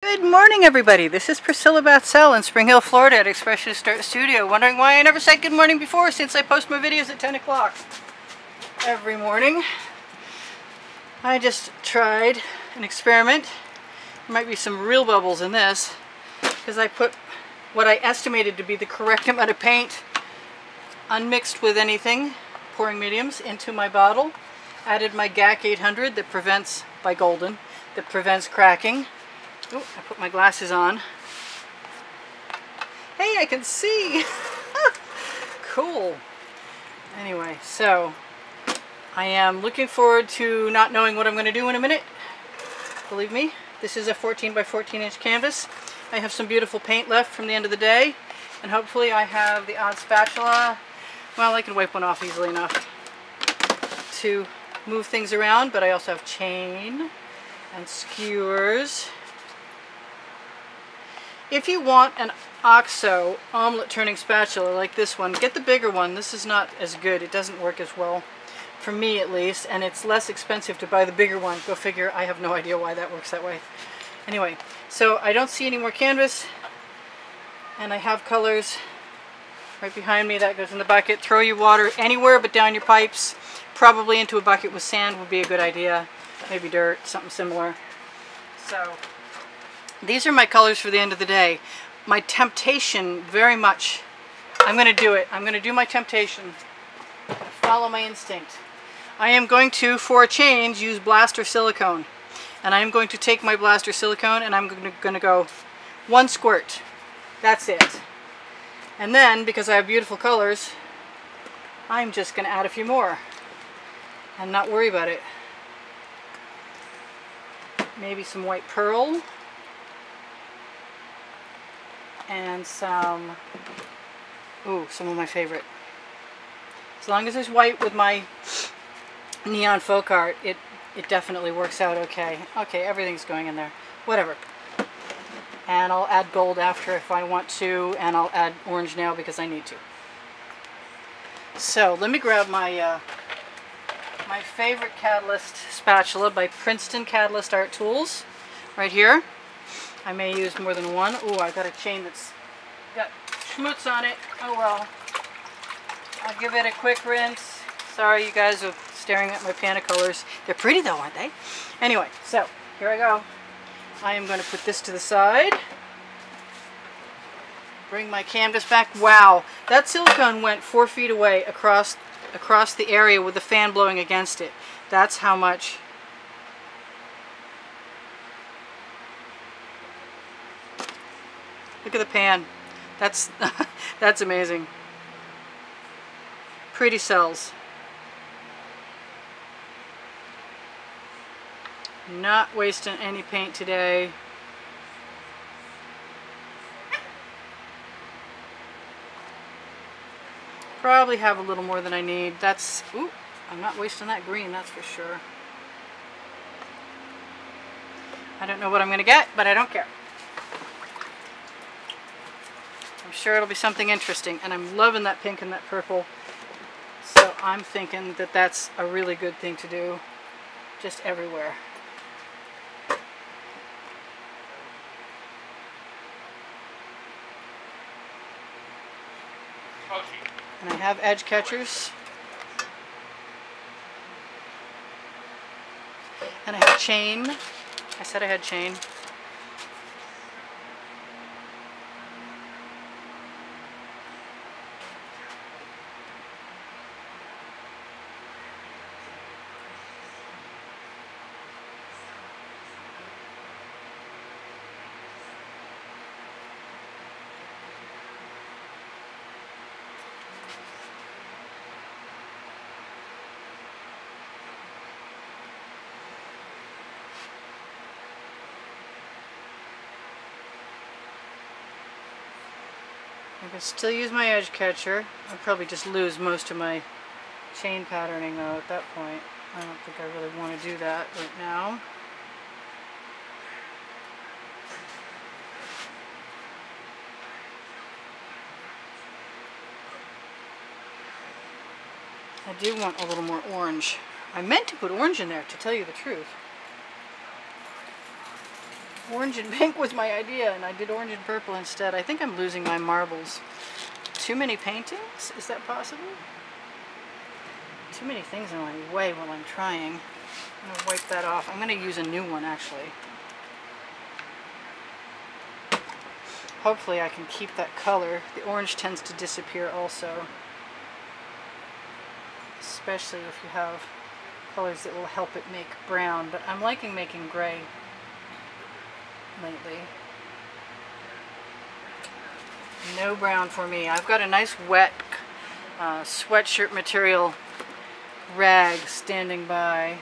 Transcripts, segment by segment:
Good morning, everybody. This is Priscilla Batzell in Spring Hill, Florida at Expressionist Art Studio. Wondering why I never said good morning before, since I post my videos at 10 o'clock every morning. I just tried an experiment. There might be some real bubbles in this because I put what I estimated to be the correct amount of paint, unmixed with anything, pouring mediums, into my bottle. Added my Gac 800 that prevents, by Golden, that prevents cracking. Oh, I put my glasses on. Hey, I can see! Cool. Anyway, so I am looking forward to not knowing what I'm going to do in a minute. Believe me, this is a 14 by 14 inch canvas. I have some beautiful paint left from the end of the day, and hopefully I have the odd spatula. Well, I can wipe one off easily enough to move things around, but I also have chain and skewers. If you want an OXO omelet turning spatula like this one, get the bigger one. This is not as good. It doesn't work as well, for me at least, and it's less expensive to buy the bigger one. Go figure. I have no idea why that works that way. Anyway, so I don't see any more canvas, and I have colors right behind me. That goes in the bucket. Throw your water anywhere but down your pipes. Probably into a bucket with sand would be a good idea. Maybe dirt, something similar. So these are my colors for the end of the day. My temptation, very much, I'm going to do it. I'm going to do my temptation. Follow my instinct. I am going to, for a change, use blaster silicone. And I am going to take my blaster silicone and I'm going to go one squirt. That's it. And then, because I have beautiful colors, I'm just going to add a few more and not worry about it. Maybe some white pearl. And some of my favorite. As long as there's white with my neon folk art, it definitely works out okay. Okay, everything's going in there. Whatever. And I'll add gold after if I want to, and I'll add orange now because I need to. So let me grab my my favorite Catalyst spatula by Princeton Catalyst Art Tools, right here. I may use more than one. Oh, I got a chain that's got schmutz on it. Oh well. I'll give it a quick rinse. Sorry, you guys are staring at my pan of colors. They're pretty though, aren't they? Anyway, so here I go. I am going to put this to the side. Bring my canvas back. Wow, that silicone went 4 feet away across the area with the fan blowing against it. That's how much. Look at the pan. That's that's amazing. Pretty cells. Not wasting any paint today. Probably have a little more than I need. That's, ooh, I'm not wasting that green, that's for sure. I don't know what I'm going to get, but I don't care. I'm sure it'll be something interesting, and I'm loving that pink and that purple, so I'm thinking that that's a really good thing to do just everywhere. And I have edge catchers, and I have chain. I said I had chain. I can still use my edge catcher. I'll probably just lose most of my chain patterning though at that point. I don't think I really want to do that right now. I do want a little more orange. I meant to put orange in there, to tell you the truth. Orange and pink was my idea, and I did orange and purple instead. I think I'm losing my marbles. Too many paintings? Is that possible? Too many things in my way while I'm trying. I'm going to wipe that off. I'm going to use a new one, actually. Hopefully I can keep that color. The orange tends to disappear also. Especially if you have colors that will help it make brown. But I'm liking making gray lately. No brown for me. I've got a nice wet sweatshirt material rag standing by.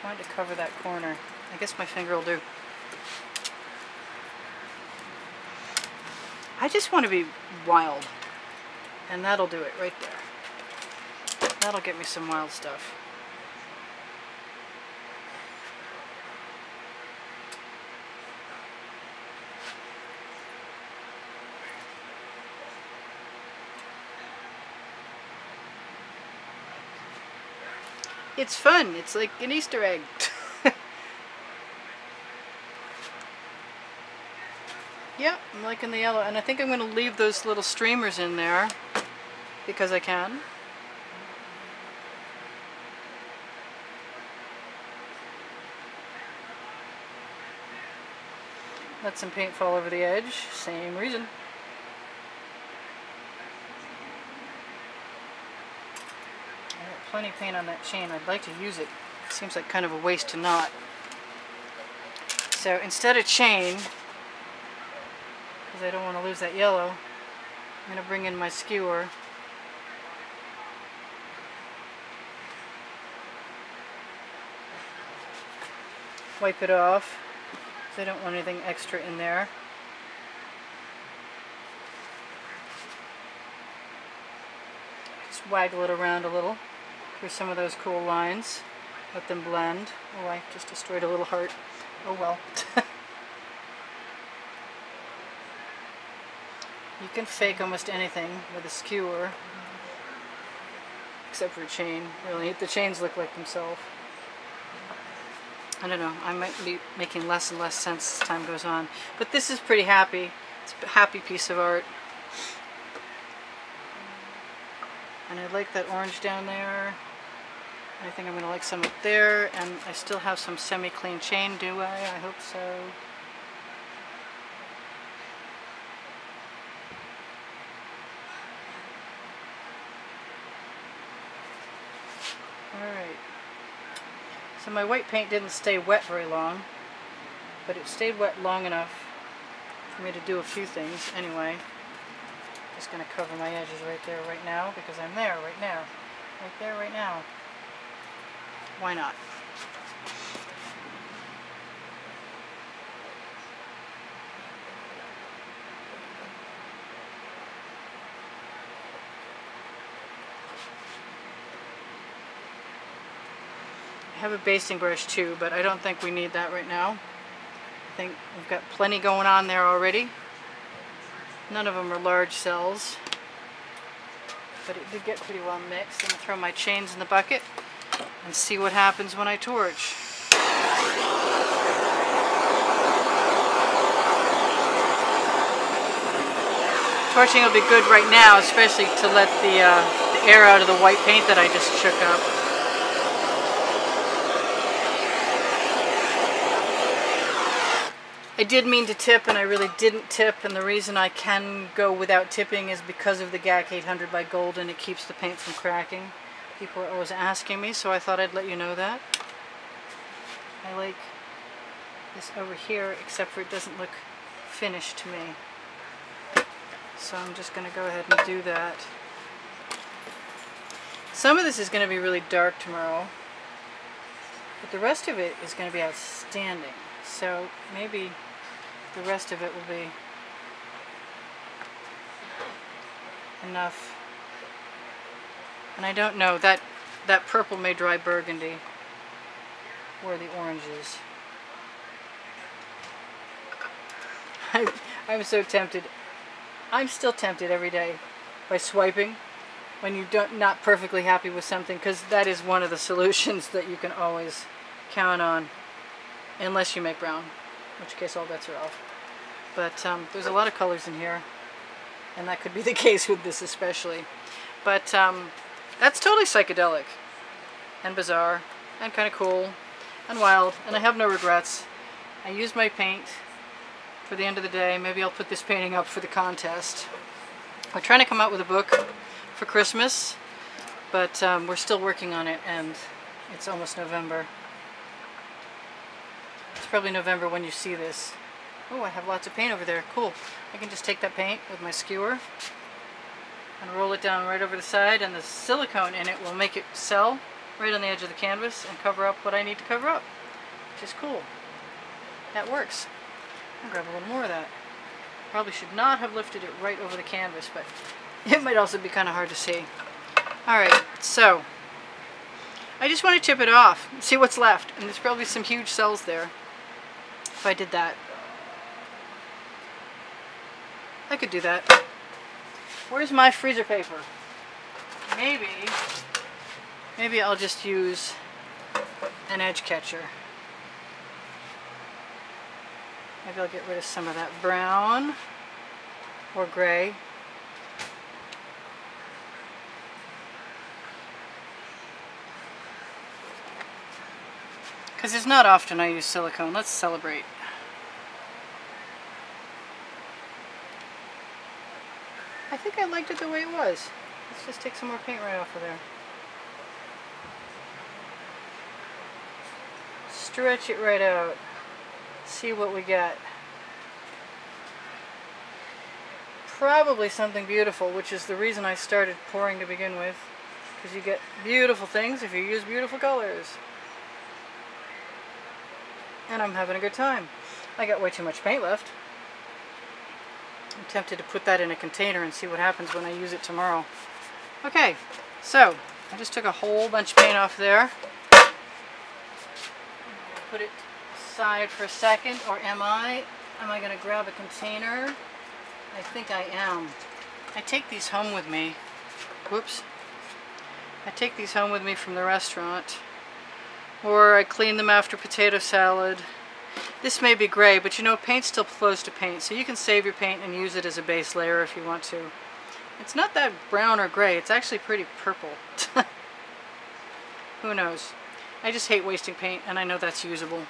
I wanted to cover that corner. I guess my finger will do. I just want to be wild. And that'll do it right there. That'll get me some wild stuff. It's fun. It's like an Easter egg. Yeah, I'm liking the yellow. And I think I'm going to leave those little streamers in there because I can. Let some paint fall over the edge. Same reason. Plenty of paint on that chain. I'd like to use it. Seems like kind of a waste to not. So instead of chain, because I don't want to lose that yellow, I'm going to bring in my skewer. Wipe it off, because I don't want anything extra in there. Just waggle it around a little. Here's some of those cool lines. Let them blend. Oh, I just destroyed a little heart. Oh well. You can fake almost anything with a skewer. Except for a chain. Really, the chains look like themselves. I don't know. I might be making less and less sense as time goes on. But this is pretty happy. It's a happy piece of art. And I like that orange down there. I think I'm going to like some up there, and I still have some semi-clean chain, do I? I hope so. Alright. So my white paint didn't stay wet very long, but it stayed wet long enough for me to do a few things anyway. Just going to cover my edges right there right now, because I'm there right now. Right there right now. Why not? I have a basting brush too, but I don't think we need that right now. I think we've got plenty going on there already. None of them are large cells, but it did get pretty well mixed. I'm going to throw my chains in the bucket and see what happens when I torch. Torching will be good right now, especially to let the air out of the white paint that I just shook up. I did mean to tip, and I really didn't tip, and the reason I can go without tipping is because of the GAC 800 by Golden. It keeps the paint from cracking. People are always asking me, so I thought I'd let you know that. I like this over here, except for it doesn't look finished to me. So I'm just going to go ahead and do that. Some of this is going to be really dark tomorrow, but the rest of it is going to be outstanding. So maybe the rest of it will be enough. And I don't know, that purple may dry burgundy where the orange is. I'm so tempted. I'm still tempted every day by swiping when you're not perfectly happy with something, because that is one of the solutions that you can always count on, unless you make brown, in which case all bets are off. But there's a lot of colors in here, and that could be the case with this especially. But that's totally psychedelic and bizarre and kind of cool and wild, and I have no regrets. I used my paint for the end of the day. Maybe I'll put this painting up for the contest. We're trying to come out with a book for Christmas, but we're still working on it, and it's almost November. It's probably November when you see this. Oh, I have lots of paint over there. Cool. I can just take that paint with my skewer and roll it down right over the side, and the silicone in it will make it sell right on the edge of the canvas and cover up what I need to cover up, which is cool. That works. I'll grab a little more of that. Probably should not have lifted it right over the canvas, but it might also be kind of hard to see. Alright, so I just want to tip it off, see what's left, and there's probably some huge cells there if I did that. I could do that. Where's my freezer paper? Maybe I'll just use an edge catcher. Maybe I'll get rid of some of that brown or gray. Because it's not often I use silicone. Let's celebrate. I think I liked it the way it was. Let's just take some more paint right off of there. Stretch it right out. See what we get. Probably something beautiful, which is the reason I started pouring to begin with. Because you get beautiful things if you use beautiful colors. And I'm having a good time. I got way too much paint left. I'm tempted to put that in a container and see what happens when I use it tomorrow. Okay, so I just took a whole bunch of paint off there. Put it aside for a second, or am I? Am I going to grab a container? I think I am. I take these home with me. Whoops. I take these home with me from the restaurant. Or I clean them after potato salad. This may be gray, but you know, paint still flows to paint, so you can save your paint and use it as a base layer if you want to. It's not that brown or gray, it's actually pretty purple. Who knows? I just hate wasting paint, and I know that's usable.